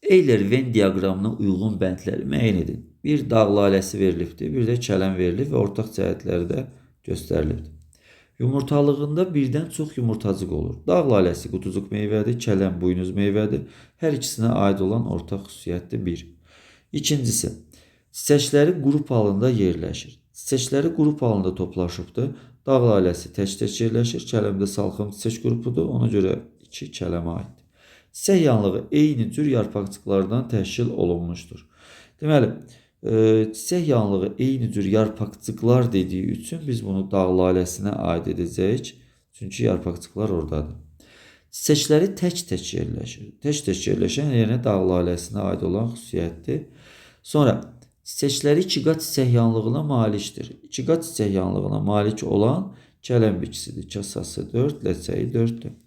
Euler-Venn diaqramına uyğun bəndləri müəyyən edin. Bir dağ laləsi verilibdir, bir də kələm verilib və ortaq cəhətləri də göstərilibdir. Yumurtalığında birdən çox yumurtacıq olur. Dağ laləsi qutucuq meyvədir, kələm buynuz meyvədir. Hər ikisinə aid olan ortaq xüsusiyyətdir 1. İkincisi, çiçəkləri qrup halında yerləşir. Çiçəkləri qrup halında toplaşıbdır. Dağ laləsi tək-tək yerləşir, kələm də salxım çiçək qrupudur. Ona görə 2 kələmə aiddir. Çiçək yanlığı eyni cür yarpaqcıqlardan təşkil olunmuşdur. Deməli, çiçək yanlığı eyni cür yarpaqcıqlar dediyi üçün biz bunu dağ laləsinə aid edəcəyik. Çünki yarpaqcıqlar oradadır. Çiçəkləri tək-tək yerləşir. Tək-tək yerləşən yəni dağ laləsinə aid olan xüsusiyyətdir. Sonra çiçəkləri 2 qat çiçək yanlığına malikdir. 2 qat çiçək yanlığına malik olan kələm bitkisidir. Kasası 4, ləçəyi 4-dür.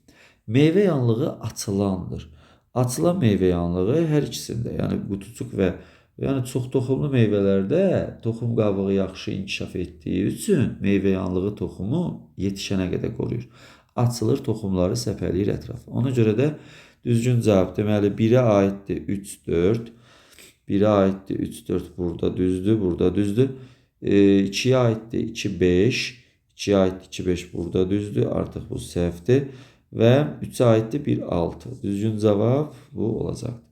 Meyvə yanlığı açılandır. Açılan meyvə yanlığı hər ikisində, yəni qutucuq və yəni çox toxumlu meyvələrdə toxum qabığı yaxşı inkişaf etdiyi üçün meyvə yanlığı toxumu yetişənə qədər qoruyur. Açılır, toxumları səpələyir ətrafa. Ona görə də düzgün cavab deməli 1-ə aiddir 3, 4. 1-ə aiddir 3, 4 burada düzdür, burada düzdür. 2-yə aiddir 2, 5. 2-yə aiddir 2, 5 burada düzdür. Artıq bu səhvdir. Və 3-ə aiddir 1, 6. Düzgün cavab bu olacaqdır.